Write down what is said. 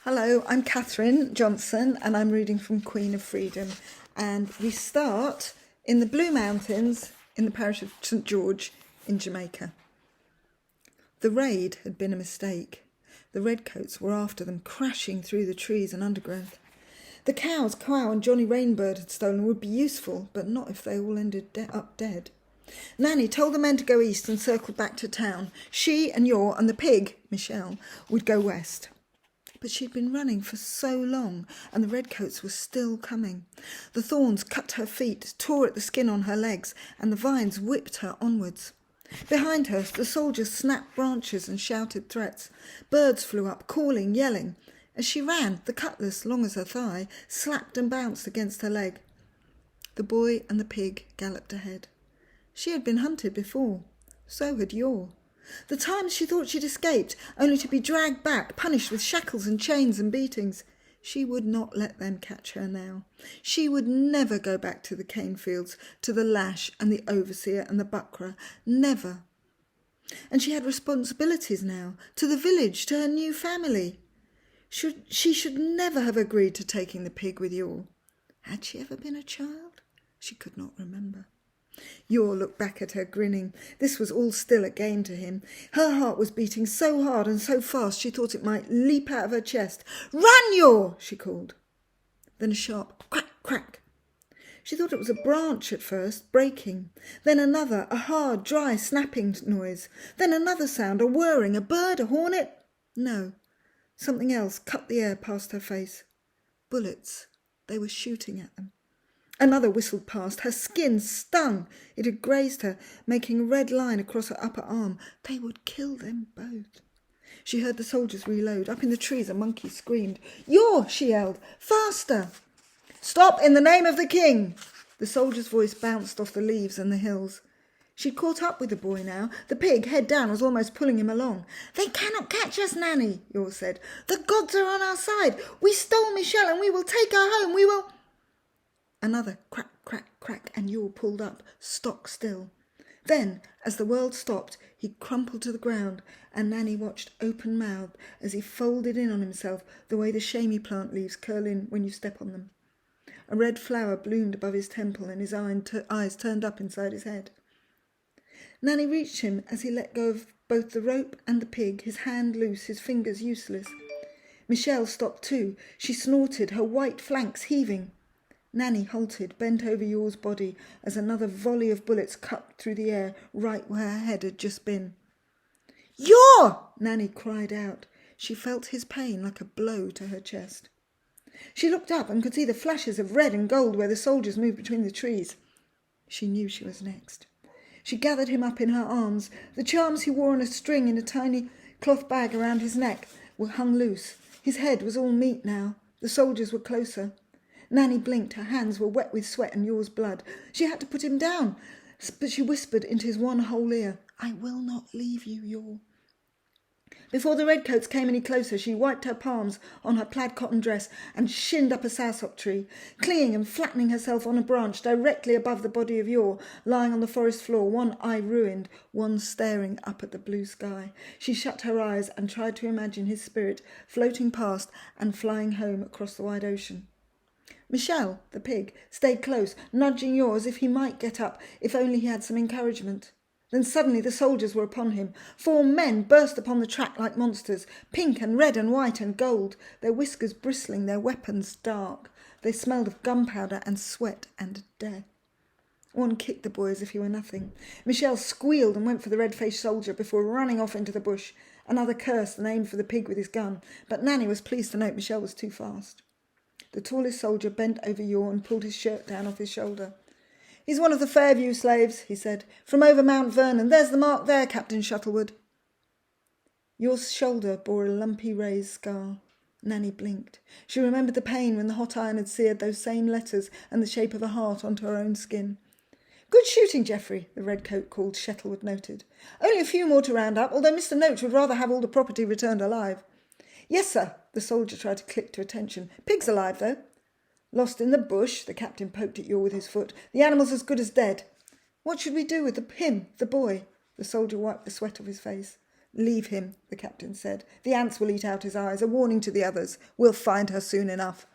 Hello, I'm Catherine Johnson and I'm reading from Queen of Freedom, and we start in the Blue Mountains in the parish of St George in Jamaica. The raid had been a mistake. The redcoats were after them, crashing through the trees and undergrowth. The cows Cow and Johnny Rainbird had stolen would be useful, but not if they all ended up dead. Nanny told the men to go east and circle back to town. She and YA and the pig, Michelle, would go west. But she'd been running for so long, and the redcoats were still coming. The thorns cut her feet, tore at the skin on her legs, and the vines whipped her onwards. Behind her, the soldiers snapped branches and shouted threats. Birds flew up, calling, yelling. As she ran, the cutlass, long as her thigh, slapped and bounced against her leg. The boy and the pig galloped ahead. She had been hunted before. So had YA. The times she thought she'd escaped, only to be dragged back, punished with shackles and chains and beatings. She would not let them catch her now. She would never go back to the cane fields, to the lash and the overseer and the buckra. Never. And she had responsibilities now, to the village, to her new family. She should never have agreed to taking the pig with YA. Had she ever been a child? She could not remember. YA looked back at her, grinning. This was all still a game to him. Her heart was beating so hard and so fast she thought it might leap out of her chest. "Run, YA!" she called. Then a sharp crack, crack. She thought it was a branch at first, breaking. Then another, a hard, dry, snapping noise. Then another sound, a whirring, a bird, a hornet. No, something else cut the air past her face. Bullets. They were shooting at them. Another whistled past. Her skin stung. It had grazed her, making a red line across her upper arm. They would kill them both. She heard the soldiers reload. Up in the trees a monkey screamed. "YA!" she yelled. "Faster!" "Stop in the name of the king!" The soldier's voice bounced off the leaves and the hills. She'd caught up with the boy now. The pig, head down, was almost pulling him along. "They cannot catch us, Nanny," YA said. "The gods are on our side. We stole Michelle and we will take her home. We will..." Another crack, crack, crack, and YA pulled up, stock still. Then, as the world stopped, he crumpled to the ground, and Nanny watched open-mouthed as he folded in on himself the way the shamey plant leaves curl in when you step on them. A red flower bloomed above his temple, and his eyes turned up inside his head. Nanny reached him as he let go of both the rope and the pig, his hand loose, his fingers useless. Michelle stopped too. She snorted, her white flanks heaving. Nanny halted, bent over YA's body as another volley of bullets cut through the air right where her head had just been. "YA!" Nanny cried out. She felt his pain like a blow to her chest. She looked up and could see the flashes of red and gold where the soldiers moved between the trees. She knew she was next. She gathered him up in her arms. The charms he wore on a string in a tiny cloth bag around his neck were hung loose. His head was all meat now. The soldiers were closer. Nanny blinked. Her hands were wet with sweat and YA's blood. She had to put him down, but she whispered into his one whole ear, "I will not leave you, YA." Before the redcoats came any closer, she wiped her palms on her plaid cotton dress and shinned up a sowsop tree, clinging and flattening herself on a branch directly above the body of YA, lying on the forest floor, one eye ruined, one staring up at the blue sky. She shut her eyes and tried to imagine his spirit floating past and flying home across the wide ocean. Michelle, the pig, stayed close, nudging YA as if he might get up, if only he had some encouragement. Then suddenly the soldiers were upon him. 4 men burst upon the track like monsters, pink and red and white and gold, their whiskers bristling, their weapons dark. They smelled of gunpowder and sweat and death. One kicked the boy as if he were nothing. Michelle squealed and went for the red-faced soldier before running off into the bush. Another cursed and aimed for the pig with his gun, but Nanny was pleased to note Michelle was too fast. The tallest soldier bent over YA and pulled his shirt down off his shoulder. "He's one of the Fairview slaves," he said, "from over Mount Vernon. There's the mark there, Captain Shuttlewood." YA's shoulder bore a lumpy raised scar. Nanny blinked. She remembered the pain when the hot iron had seared those same letters and the shape of a heart onto her own skin. "Good shooting, Geoffrey," the redcoat called Shuttlewood noted. "Only a few more to round up, although Mr. Noakes would rather have all the property returned alive." "Yes, sir," the soldier tried to click to attention. "Pig's alive, though." "Lost in the bush," the captain poked at YA with his foot. "The animal's as good as dead." "What should we do with him, the boy?" The soldier wiped the sweat off his face. "Leave him," the captain said. "The ants will eat out his eyes, a warning to the others. We'll find her soon enough."